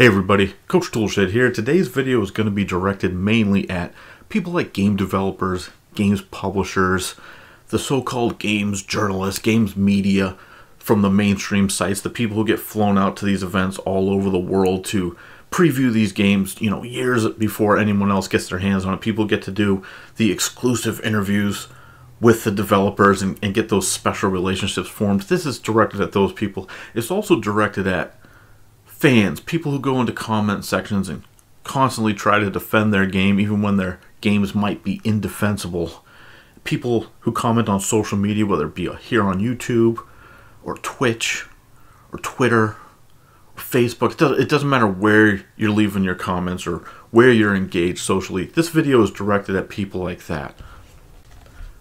Hey everybody, Coach Toolshed here. Today's video is going to be directed mainly at people like game developers, games publishers, the so-called games journalists, games media from the mainstream sites, the people who get flown out to these events all over the world to preview these games, years before anyone else gets their hands on it. People get to do the exclusive interviews with the developers and get those special relationships formed. This is directed at those people. It's also directed at fans, people who go into comment sections and constantly try to defend their game even when their games might be indefensible. People who comment on social media, whether it be here on YouTube or Twitch or Twitter or Facebook. It doesn't matter where you're leaving your comments or where you're engaged socially. This video is directed at people like that.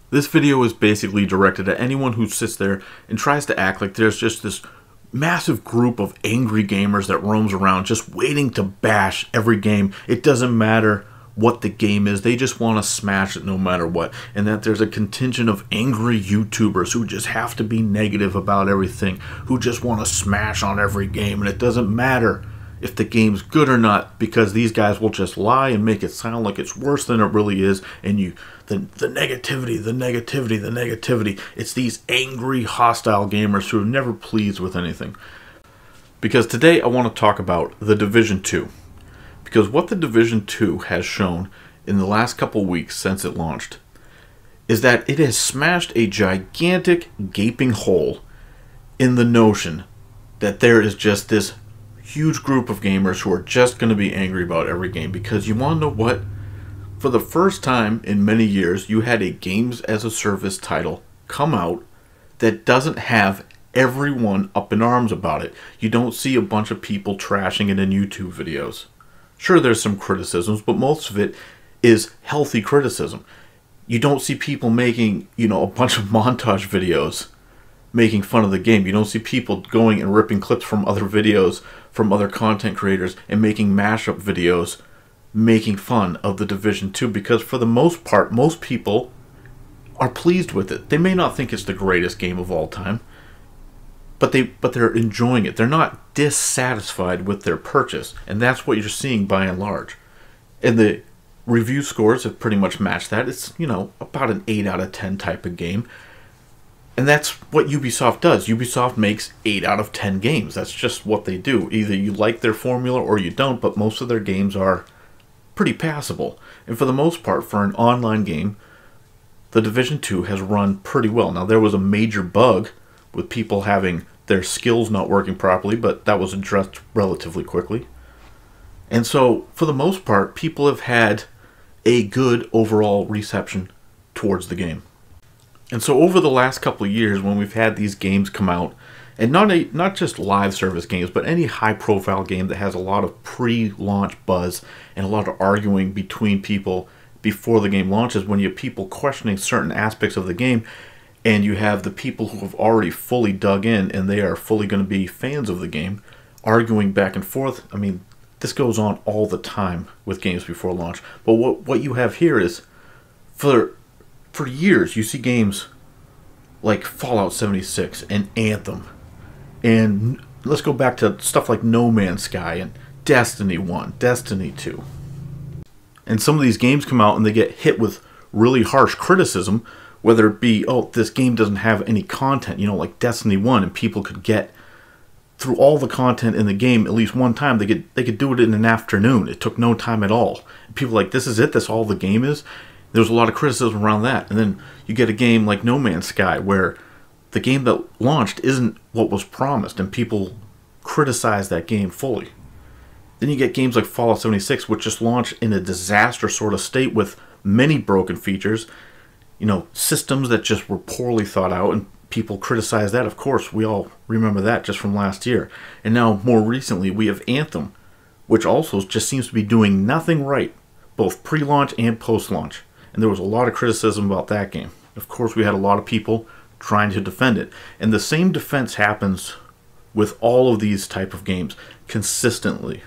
This video is basically directed at anyone who sits there and tries to act like there's just this massive group of angry gamers that roams around just waiting to bash every game. It doesn't matter what the game is, they just want to smash it no matter what. And that there's a contingent of angry YouTubers who just have to be negative about everything, who just want to smash on every game, and it doesn't matter if the game's good or not, because these guys will just lie and make it sound like it's worse than it really is. And the negativity, it's these angry, hostile gamers who are never pleased with anything. Because today I want to talk about the Division 2. Because what the Division 2 has shown in the last couple weeks since it launched is that it has smashed a gigantic, gaping hole in the notion that there is just this huge group of gamers who are just going to be angry about every game. Because you want to know what? For the first time in many years, you had a games as a service title come out that doesn't have everyone up in arms about it. You don't see a bunch of people trashing it in YouTube videos. Sure, there's some criticisms, but most of it is healthy criticism. You don't see people making, a bunch of montage videos making fun of the game. You don't see people going and ripping clips from other videos from other content creators and making mashup videos making fun of the Division 2, because for the most part, most people are pleased with it. They may not think it's the greatest game of all time, but they're enjoying it. They're not dissatisfied with their purchase, and that's what you're seeing by and large. And the review scores have pretty much matched that. It's, about an 8 out of 10 type of game. And that's what Ubisoft does. Ubisoft makes 8 out of 10 games. That's just what they do. Either you like their formula or you don't, but most of their games are pretty passable. And for the most part, for an online game, the Division 2 has run pretty well. Now, there was a major bug with people having their skills not working properly, but that was addressed relatively quickly. And so, for the most part, people have had a good overall reception towards the game. And so over the last couple of years, when we've had these games come out, and not just live service games, but any high-profile game that has a lot of pre-launch buzz and a lot of arguing between people before the game launches, when you have people questioning certain aspects of the game, and you have the people who have already fully dug in and they are fully going to be fans of the game, arguing back and forth. I mean, this goes on all the time with games before launch. But what you have here is, for years, you see games like Fallout 76 and Anthem, and let's go back to stuff like No Man's Sky and Destiny 1, Destiny 2. And some of these games come out and they get hit with really harsh criticism, whether it be, oh, this game doesn't have any content, like Destiny 1, and people could get through all the content in the game at least one time. They could do it in an afternoon. It took no time at all. And people are like, this is it? That's all the game is? There's a lot of criticism around that. And then you get a game like No Man's Sky, where the game that launched isn't what was promised, and people criticize that game fully. Then you get games like Fallout 76, which just launched in a disaster sort of state with many broken features, systems that just were poorly thought out, and people criticize that. Of course, we all remember that just from last year. And now, more recently, we have Anthem, which also just seems to be doing nothing right, both pre-launch and post-launch. And there was a lot of criticism about that game. Of course, we had a lot of people trying to defend it. And the same defense happens with all of these type of games consistently.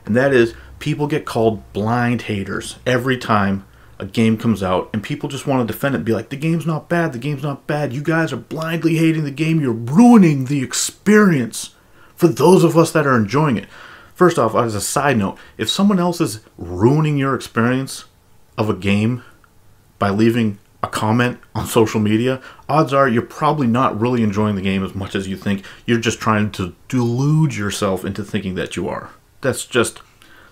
And that is, people get called blind haters every time a game comes out, and people just want to defend it and be like, the game's not bad, the game's not bad. You guys are blindly hating the game. You're ruining the experience for those of us that are enjoying it. First off, as a side note, if someone else is ruining your experience of a game by leaving a comment on social media, odds are you're probably not really enjoying the game as much as you think. You're just trying to delude yourself into thinking that you are. That's just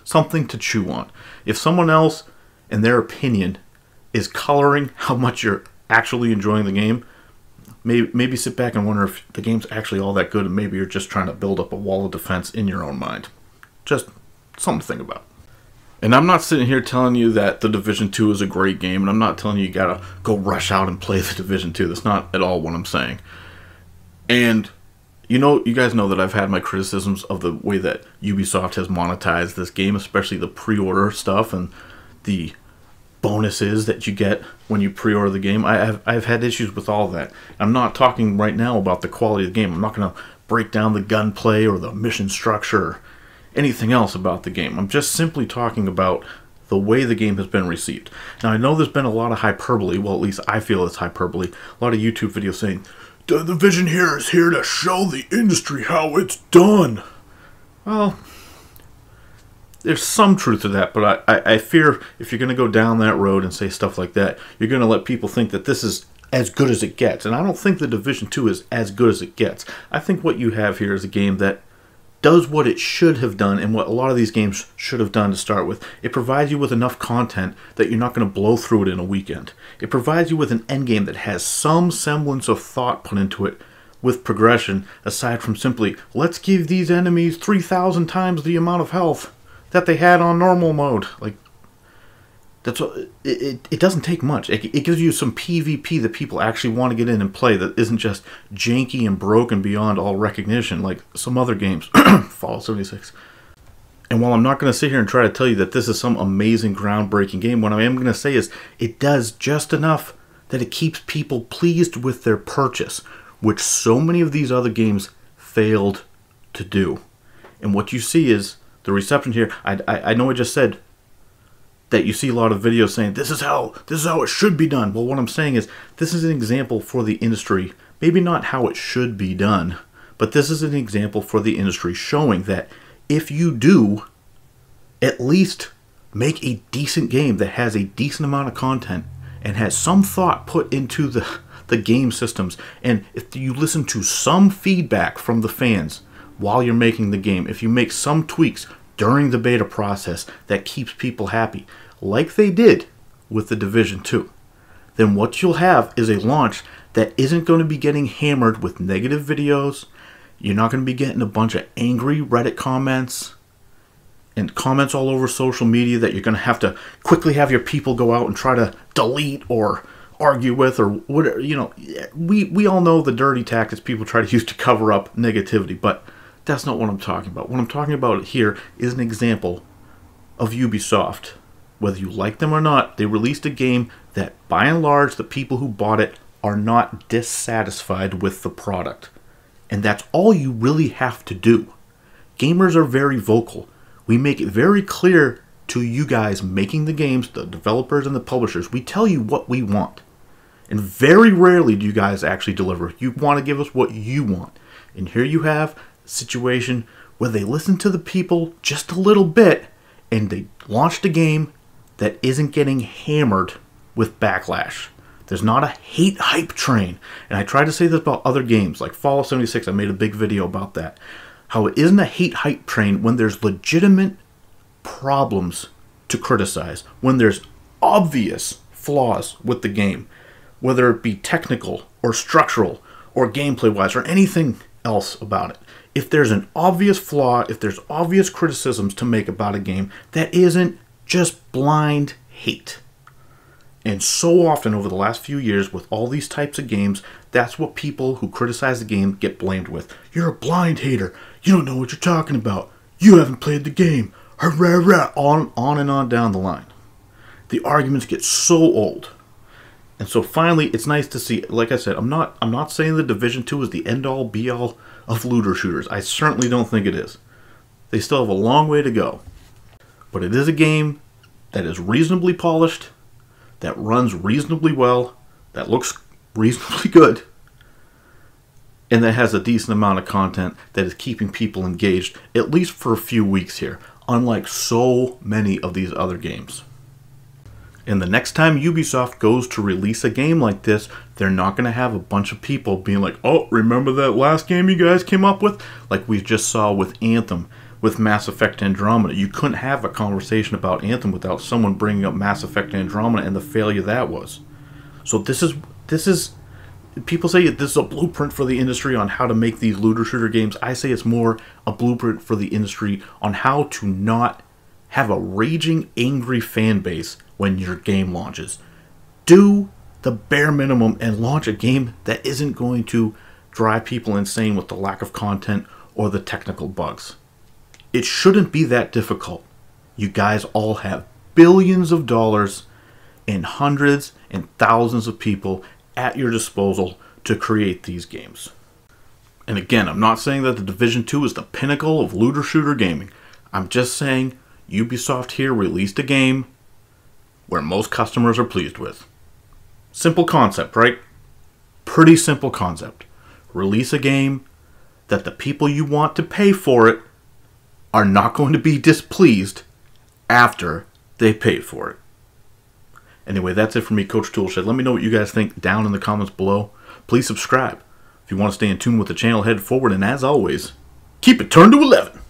something to chew on. If someone else, in their opinion, is coloring how much you're actually enjoying the game, maybe sit back and wonder if the game's actually all that good, and maybe you're just trying to build up a wall of defense in your own mind. Just something to think about. And I'm not sitting here telling you that The Division 2 is a great game, and I'm not telling you you gotta go rush out and play The Division 2. That's not at all what I'm saying. And you guys know that I've had my criticisms of the way that Ubisoft has monetized this game, especially the pre-order stuff and the bonuses that you get when you pre-order the game. I've had issues with all of that. I'm not talking right now about the quality of the game. I'm not going to break down the gunplay or the mission structure or anything else about the game. I'm just simply talking about the way the game has been received. Now, I know there's been a lot of hyperbole. Well, at least I feel it's hyperbole. A lot of YouTube videos saying, "The Division here is here to show the industry how it's done." Well, there's some truth to that, but I fear if you're going to go down that road and say stuff like that, you're going to let people think that this is as good as it gets. And I don't think The Division 2 is as good as it gets. I think what you have here is a game that does what it should have done and what a lot of these games should have done to start with. It provides you with enough content that you're not going to blow through it in a weekend. It provides you with an end game that has some semblance of thought put into it with progression, aside from simply, let's give these enemies 3,000 times the amount of health that they had on normal mode. Like, that's what, it doesn't take much. It gives you some PvP that people actually want to get in and play, that isn't just janky and broken beyond all recognition like some other games. Fallout 76. And while I'm not going to sit here and try to tell you that this is some amazing, groundbreaking game, what I am going to say is it does just enough that it keeps people pleased with their purchase, which so many of these other games failed to do. And what you see is the reception here. I know I just said that you see a lot of videos saying this is how it should be done. Well, what I'm saying is this is an example for the industry. Maybe not how it should be done, but this is an example for the industry showing that if you do at least make a decent game that has a decent amount of content and has some thought put into the game systems, and if you listen to some feedback from the fans while you're making the game, if you make some tweaks during the beta process that keeps people happy, like they did with The Division 2, then what you'll have is a launch that isn't going to be getting hammered with negative videos. You're not going to be getting a bunch of angry Reddit comments and comments all over social media that you're going to have to quickly have your people go out and try to delete or argue with or whatever. We all know the dirty tactics people try to use to cover up negativity, but that's not what I'm talking about. What I'm talking about here is an example of Ubisoft. Whether you like them or not, they released a game that, by and large, the people who bought it are not dissatisfied with the product. And that's all you really have to do. Gamers are very vocal. We make it very clear to you guys making the games, the developers and the publishers. We tell you what we want. And very rarely do you guys actually deliver. You want to give us what you want. And here you have situation where they listen to the people just a little bit and they launched a game that isn't getting hammered with backlash. There's not a hate hype train. And I try to say this about other games like Fallout 76. I made a big video about that. How it isn't a hate hype train when there's legitimate problems to criticize, when there's obvious flaws with the game, whether it be technical or structural or gameplay wise or anything else about it. If there's an obvious flaw, if there's obvious criticisms to make about a game, that isn't just blind hate. And so often over the last few years with all these types of games, that's what people who criticize the game get blamed with. You're a blind hater. You don't know what you're talking about. You haven't played the game. On and on down the line. The arguments get so old. And so finally, it's nice to see, like I said, I'm not saying The Division 2 is the end-all, be-all of looter shooters. I certainly don't think it is. They still have a long way to go. But it is a game that is reasonably polished, that runs reasonably well, that looks reasonably good, and that has a decent amount of content that is keeping people engaged, at least for a few weeks here, unlike so many of these other games. And the next time Ubisoft goes to release a game like this, they're not going to have a bunch of people being like, oh, remember that last game you guys came up with? Like we just saw with Anthem, with Mass Effect Andromeda. You couldn't have a conversation about Anthem without someone bringing up Mass Effect Andromeda and the failure that was. So this is people say this is a blueprint for the industry on how to make these looter shooter games. I say it's more a blueprint for the industry on how to not have a raging, angry fan base when your game launches. Do the bare minimum and launch a game that isn't going to drive people insane with the lack of content or the technical bugs. It shouldn't be that difficult. You guys all have billions of dollars and hundreds and thousands of people at your disposal to create these games. And again, I'm not saying that The Division 2 is the pinnacle of looter shooter gaming. I'm just saying Ubisoft here released a game where most customers are pleased with. Simple concept, right? Pretty simple concept. Release a game that the people you want to pay for it are not going to be displeased after they pay for it. Anyway, that's it for me, Coach Toolshed. Let me know what you guys think down in the comments below. Please subscribe. If you want to stay in tune with the channel, head forward. And as always, keep it turned to 11.